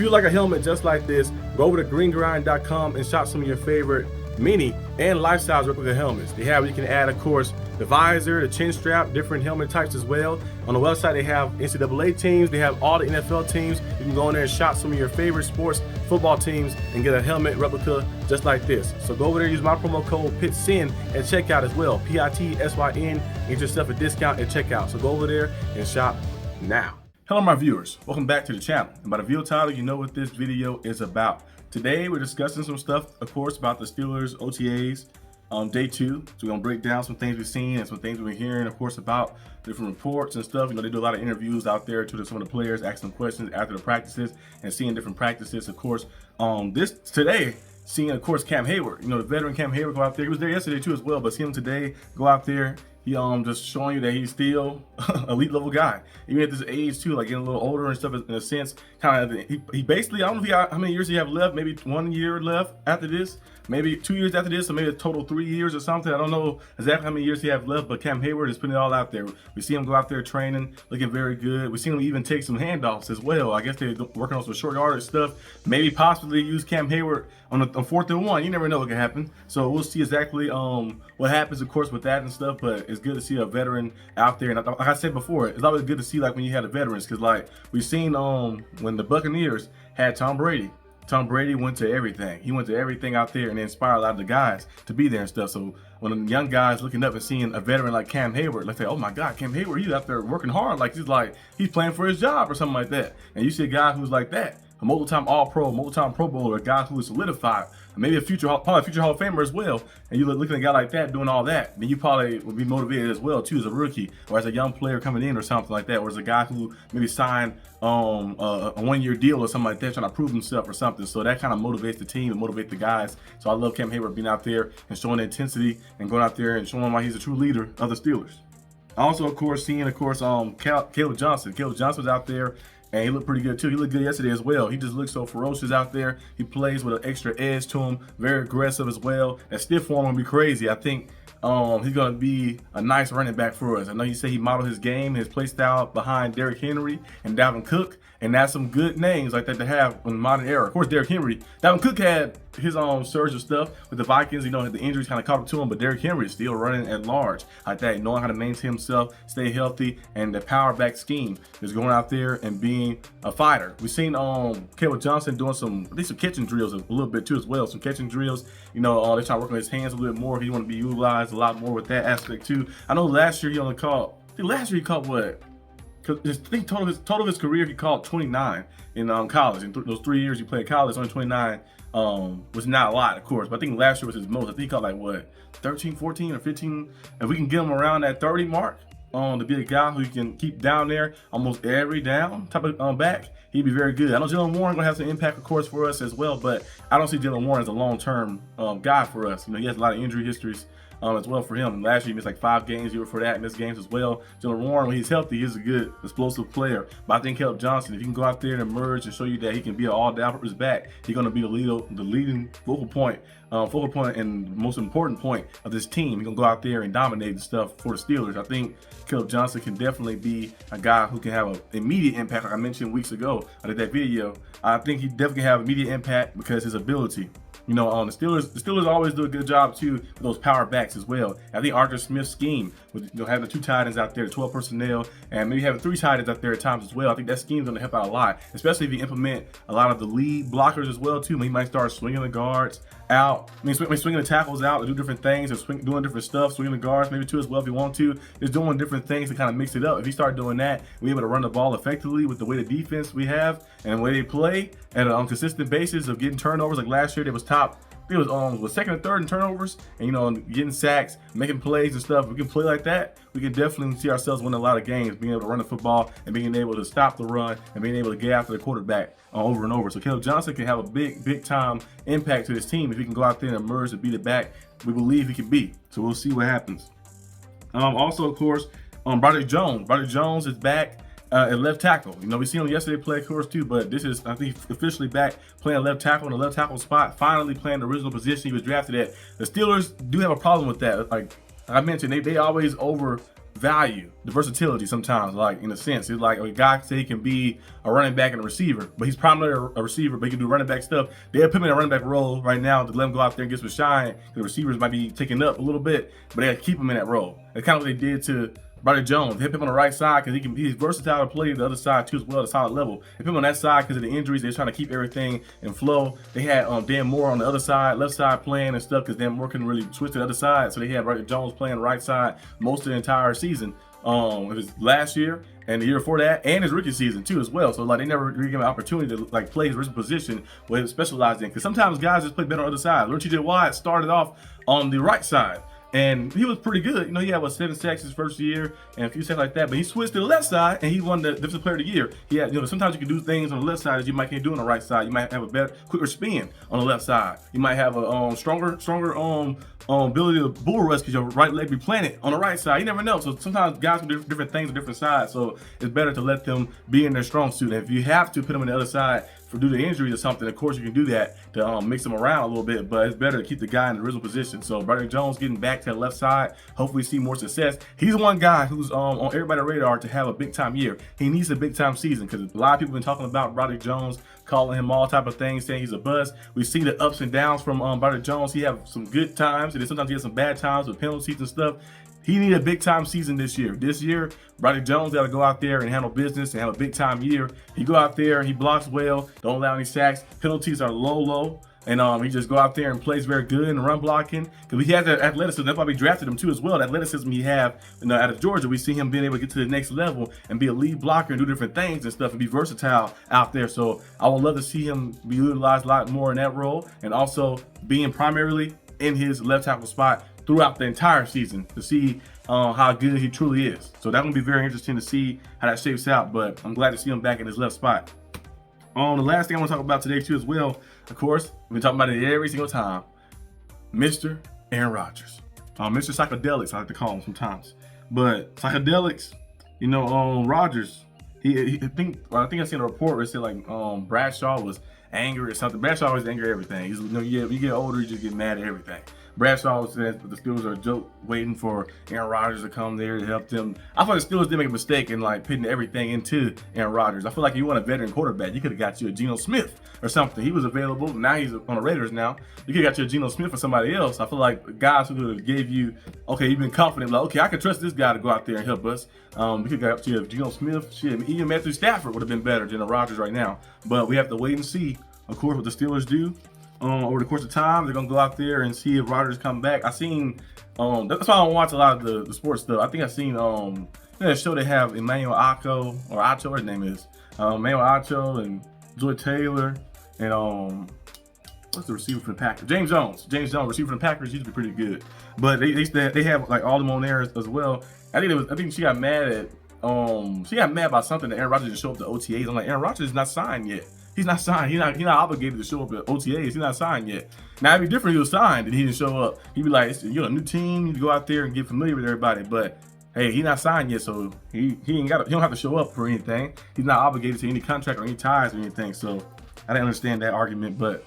you like a helmet just like this, go over to greengrind.com and shop some of your favorite mini and life-size replica helmets. They have, you can add, of course, the visor, the chin strap, different helmet types as well. On the website, they have NCAA teams, they have all the NFL teams. You can go in there and shop some of your favorite sports football teams and get a helmet replica just like this. So go over there, use my promo code PITSYN at checkout as well, PITSYN, get yourself a discount at checkout. So go over there and shop now. Hello my viewers, welcome back to the channel. And by the video title, you know what this video is about. Today we're discussing some stuff, of course, about the Steelers OTAs day 2. So we're gonna break down some things we've seen and some things we've been hearing, of course, about different reports and stuff. You know, they do a lot of interviews out there to some of the players, asking them questions after the practices and seeing different practices. Of course, this today, seeing, of course, Cam Hayward, you know, the veteran Cam Hayward go out there. He was there yesterday too as well, but seeing him today go out there, he just showing you that he's still elite level guy, even at this age too, like getting a little older and stuff. In a sense, kind of he basically, I don't know how many years he have left. Maybe 1 year left after this, maybe 2 years after this, or maybe a total 3 years or something. I don't know exactly how many years he have left, but Cam Hayward is putting it all out there. We see him go out there training, looking very good. We see him even take some handoffs as well. I guess they're working on some short yardage stuff. Maybe possibly use Cam Hayward on 4th and 1. You never know what can happen. So we'll see exactly what happens, of course, with that and stuff. But it's good to see a veteran out there. And like I said before, it's always good to see like when you had the veterans, because like we've seen when the Buccaneers had Tom Brady. Tom Brady went to everything. He went to everything out there and inspired a lot of the guys to be there and stuff. So when the young guys looking up and seeing a veteran like Cam Hayward, let's say, oh my God, Cam Hayward, he's out there working hard. Like he's playing for his job or something like that. And you see a guy who's like that, a multiple-time All-Pro, multiple-time Pro Bowler, a guy who is solidified, maybe probably a future Hall of Famer as well. And you looking at a guy like that doing all that, then you probably would be motivated as well too as a rookie or as a young player coming in or something like that, or as a guy who maybe signed a 1 year deal or something like that, trying to prove himself or something. So that kind of motivates the team and motivates the guys. So I love Cam Hayward being out there and showing the intensity and going out there and showing why he's a true leader of the Steelers. Also, of course, seeing, of course, Kaleb Johnson. Kaleb Johnson was out there. And he looked pretty good too. He looked good yesterday as well. He just looks so ferocious out there. He plays with an extra edge to him, very aggressive as well. That stiff form will be crazy. I think he's gonna be a nice running back for us. I know you say he modeled his game, his play style behind Derrick Henry and Dalvin Cook, and that's some good names like that to have in the modern era. Of course, Derrick Henry, Dalvin Cook had his own surge of stuff with the Vikings. You know, the injuries kind of caught up to him, but Derrick Henry is still running at large like that, knowing how to maintain himself, stay healthy, and the power back scheme is going out there and being a fighter. We've seen Kaleb Johnson doing some catching drills a little bit too as well. Some catching drills. You know, they're trying to work on his hands a little bit more. He want to be utilized a lot more with that aspect too. I know last year he only caught. I think last year he caught what? I think total of his career he caught 29 in college. In those 3 years he played college, only 29 was not a lot, of course. But I think last year was his most. I think he caught like what, 13, 14, or 15. If we can get him around that 30 mark, to be a guy who you can keep down there almost every down type of back, he'd be very good. I know Jaylen Warren gonna have some impact, of course, for us as well, but I don't see Jaylen Warren as a long-term guy for us. You know, he has a lot of injury histories as well for him. Last year he missed like 5 games. Year before that, missed games as well. Jaylen Warren, when he's healthy, he's a good explosive player. But I think Kaleb Johnson, if he can go out there and emerge and show you that he can be an all-down-purpose back, he's going to be the leading focal point and most important point of this team. He's going to go out there and dominate the stuff for the Steelers. I think Kaleb Johnson can definitely be a guy who can have an immediate impact, like I mentioned weeks ago. I did that video. I think he definitely can have immediate impact because his ability. You know, the Steelers always do a good job too with those power backs as well. I think Arthur Smith's scheme with having the 2 tight ends out there, 12 personnel, and maybe having 3 tight ends out there at times as well. I think that scheme's going to help out a lot, especially if you implement a lot of the lead blockers as well too. He might start swinging the guards out. Swinging the tackles out to do different things, or doing different stuff, swinging the guards maybe too as well if you want to. Just doing different things to kind of mix it up. If you start doing that, we're able to run the ball effectively with the way the defense we have and the way they play at an consistent basis of getting turnovers. Like last year, they was top. It was second or third in turnovers, and you know, getting sacks, making plays and stuff. If we can play like that, we can definitely see ourselves winning a lot of games, being able to run the football and being able to stop the run and being able to get after the quarterback over and over. So Kaleb Johnson can have a big time impact to his team if he can go out there and emerge and beat it back. We believe he can be. So we'll see what happens. Also, of course, Broderick Jones. Broderick Jones is back at left tackle. You know, we seen him yesterday play, of course, too, but this is, I think, officially back playing left tackle in the left tackle spot, finally playing the original position he was drafted at. The Steelers do have a problem with that. Like I mentioned, they always value, the versatility sometimes, like in a sense. It's like a guy say he can be a running back and a receiver, but he's primarily a receiver, but he can do running back stuff. They'll put him in a running back role right now to let him go out there and get some shine. The receivers might be taking up a little bit, but they'll keep him in that role. That's kind of what they did to Broderick Jones. They put him on the right side because he's versatile to play the other side too as well, at a solid level. They put him on that side because of the injuries. They're trying to keep everything in flow. They had Dan Moore on the other side, left side playing and stuff because Dan Moore couldn't really switch to the other side. So they had Broderick Jones playing the right side most of the entire season. It was last year and the year before that, and his rookie season too as well. So like they never really give him an opportunity to like play his original position what he was specialized in. Because sometimes guys just play better on the other side. Leonard T.J. Watt started off on the right side. And he was pretty good. You know, he had 7 sacks his first year and a few sacks like that. But he switched to the left side and he won the Defensive Player of the Year. He had, sometimes you can do things on the left side that you might can't do on the right side. You might have a better, quicker spin on the left side. You might have a stronger ability to bull rush because your right leg be planted on the right side. You never know. So sometimes guys can do different things on different sides. So it's better to let them be in their strong suit. And if you have to put them on the other side due to injuries or something, of course you can do that to mix them around a little bit, but it's better to keep the guy in the original position. So Broderick Jones getting back to the left side, hopefully see more success. He's one guy who's on everybody's radar to have a big time year. He needs a big time season because a lot of people have been talking about Broderick Jones, calling him all type of things, saying he's a bust. We've seen the ups and downs from Broderick Jones. He have some good times and then sometimes he has some bad times with penalties and stuff. He needed a big time season this year. This year, Broderick Jones got to go out there and handle business and have a big time year. He go out there, he blocks well, don't allow any sacks. Penalties are low. And he just go out there and plays very good in run blocking. Because he has that athleticism. That's why we drafted him too as well. The athleticism he have out of Georgia. We see him being able to get to the next level and be a lead blocker and do different things and stuff and be versatile out there. So I would love to see him be utilized a lot more in that role and also being primarily in his left tackle spot throughout the entire season to see how good he truly is. So that's going to be very interesting to see how that shapes out, but I'm glad to see him back in his left spot. The last thing I want to talk about today too as well, of course, we've been talking about it every single time, Mr. Aaron Rodgers. Mr. Psychedelics, I like to call him sometimes. But Psychedelics, Rodgers, I think I seen a report where it said like Bradshaw was angry or something. Bradshaw always angry at everything. He's, when you get older, you just get mad at everything. Bradshaw says the Steelers are a joke waiting for Aaron Rodgers to come there to help them. I thought the Steelers did make a mistake in like putting everything into Aaron Rodgers. I feel like you want a veteran quarterback. You could have got you a Geno Smith or something. He was available. Now he's on the Raiders now. You could have got you a Geno Smith or somebody else. I feel like guys who could have gave you, okay, you've been confident, like, okay, I can trust this guy to go out there and help us. We could have got you a Geno Smith. Shit, even Matthew Stafford would have been better than a Rodgers right now. But we have to wait and see, of course, what the Steelers do. Over the course of time, they're gonna go out there and see if Rodgers come back. I seen that's why I don't watch a lot of the sports stuff. I think I seen that show they have Emmanuel Acho or Acho, what his name is, Emmanuel Acho and Joy Taylor and what's the receiver for the Packers? James Jones, receiver for the Packers, used to be pretty good. But they have like all them on there as well. I think she got mad about something that Aaron Rodgers didn't show up to OTAs. I'm like, Aaron Rodgers is not signed yet. He's not signed. He's not obligated to show up at OTAs. He's not signed yet. Now it'd be different if he was signed and he didn't show up. He'd be like, you're a new team. You need to go out there and get familiar with everybody. But hey, he's not signed yet, so he don't have to show up for anything. He's not obligated to any contract or any ties or anything. So I didn't understand that argument, but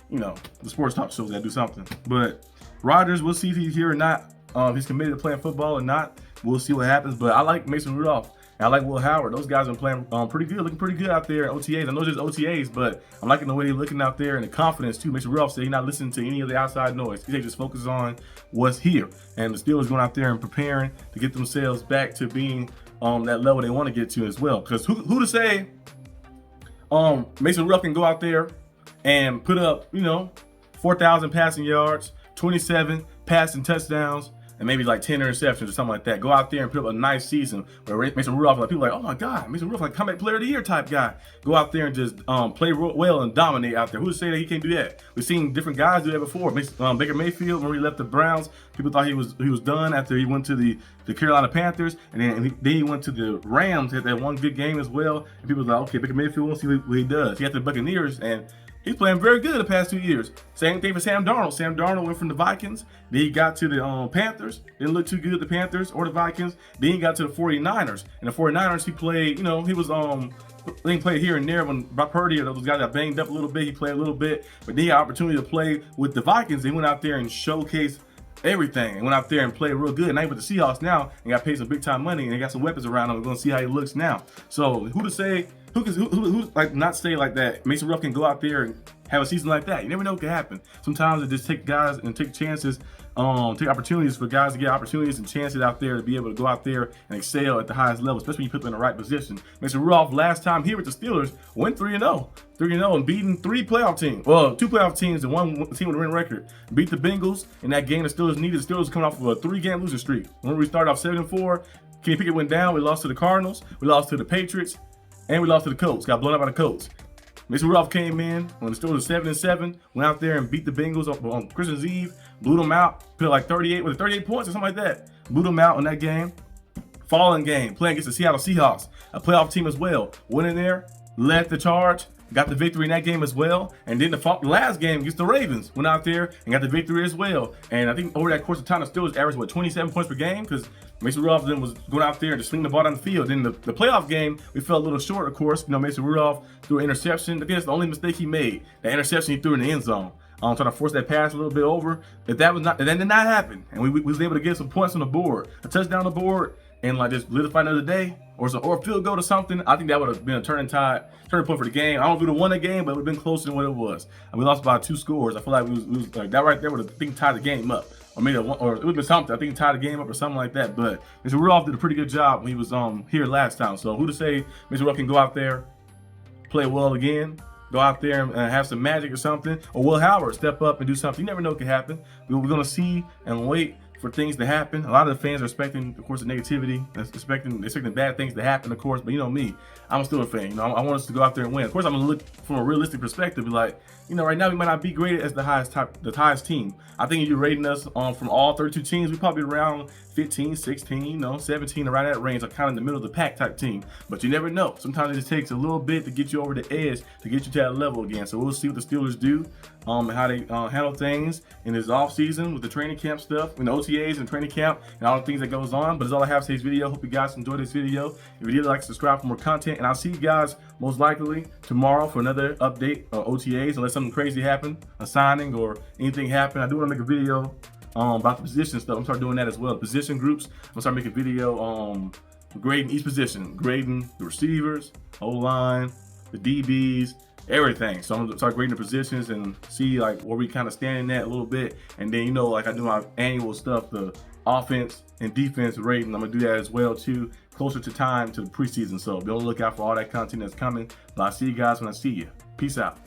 the sports talk shows that do something. But Rodgers, we'll see if he's here or not. If he's committed to playing football or not, we'll see what happens. But I like Mason Rudolph. And I like Will Howard. Those guys are playing pretty good, looking pretty good out there at OTAs. I know there's OTAs, but I'm liking the way they're looking out there and the confidence too. Mason Rudolph said he's not listening to any of the outside noise. He just focuses on what's here. And the Steelers going out there and preparing to get themselves back to being that level they want to get to as well. Because who to say Mason Rudolph can go out there and put up 4,000 passing yards, 27 passing touchdowns, and maybe like 10 interceptions or something like that. Go out there and put up a nice season where Mason Rudolph, like people are like, oh my God, Mason Rudolph, like comeback player of the year type guy. Go out there and just play well and dominate out there. Who to say that he can't do that? We've seen different guys do that before. Baker Mayfield, when he left the Browns, people thought he was done after he went to the Carolina Panthers, and then he went to the Rams, had that one good game as well. And people were like, okay, Baker Mayfield, we'll see what he does. He got the Buccaneers, and he's playing very good the past 2 years. Same thing for Sam Darnold. Sam Darnold went from the Vikings. Then he got to the Panthers. Didn't look too good at the Panthers or the Vikings. Then he got to the 49ers. And the 49ers, he played, he was, he played here and there when Brock Purdy or those guys got banged up a little bit. He played a little bit. But then he had opportunity to play with the Vikings. They went out there and showcased everything, and went out there and played real good. And I with the Seahawks now and got paid some big time money and they got some weapons around him. We're gonna see how he looks now. So who to say? Who like not say like that? Mason Rudolph can go out there and have a season like that. You never know what can happen. Sometimes it just take guys and take chances, take opportunities for guys to get opportunities and chances out there to be able to go out there and excel at the highest level, especially when you put them in the right position. Mason Rudolph last time here with the Steelers went 3-0. 3-0 and beating 3 playoff teams. Well, 2 playoff teams and 1 team with a winning record. Beat the Bengals in that game the Steelers needed. The Steelers coming off of a 3-game losing streak. Remember we started off 7-4. Kenny Pickett went down. We lost to the Cardinals. We lost to the Patriots. And we lost to the Colts. Got blown out by the Colts. Mason Rudolph came in when the Steelers were 7-7. Went out there and beat the Bengals on Christmas Eve. Blew them out. Put like 38 points or something like that. Blew them out in that game. Following game, playing against the Seattle Seahawks, a playoff team as well. Went in there, led the charge. Got the victory in that game as well. And then the last game against the Ravens, went out there and got the victory as well. And I think over that course of time, the Steelers averaged, 27 points per game? Because Mason Rudolph then was going out there and just swinging the ball down the field. Then the playoff game, we fell a little short, of course. Mason Rudolph threw an interception. I think that's the only mistake he made. That interception he threw in the end zone. Trying to force that pass a little bit over. If that did not happen, and we was able to get some points on the board, a touchdown on the board, and like just solidify another day, or a field goal to something, I think that would have been a turning point for the game. I don't know if we would have won the game, but it would have been closer than what it was. And we lost by 2 scores. I feel like we was like that right there would have tied the game up, or maybe or it would have been something. I think it tied the game up or something like that. But Mr. Rudolph did a pretty good job when he was here last time. So who to say Mr. Rudolph can go out there, play well again, go out there and have some magic or something, or Will Howard step up and do something. You never know what can happen. We're gonna see and wait for things to happen. A lot of the fans are expecting, of course, the negativity, expecting bad things to happen, of course. But you know me, I'm still a fan. I want us to go out there and win. Of course, I'm gonna look from a realistic perspective, like, right now we might not be graded as the highest team. I think if you're rating us from all 32 teams, we probably around 15, 16, 17, around that range, like kind of in the middle of the pack type team. But you never know. Sometimes it just takes a little bit to get you over the edge to get you to that level again. So we'll see what the Steelers do, and how they handle things in this off season with the training camp stuff, the OTAs and training camp, and all the things that goes on. But that's all I have to say this video. Hope you guys enjoyed this video. If you did, like, subscribe for more content, and I'll see you guys most likely tomorrow for another update on OTAs, unless something crazy happen, a signing or anything happen. I do want to make a video about the position stuff. I'm start doing that as well. Position groups. I'm gonna start making a video grading each position, grading the receivers, O-line, the DBs, everything. So I'm gonna start grading the positions and see like where we kind of standing at a little bit. And then like I do my annual stuff, the offense and defense rating. I'm gonna do that as well too, closer to time to the preseason. So be on the lookout for all that content that's coming. But I'll see you guys when I see you. Peace out.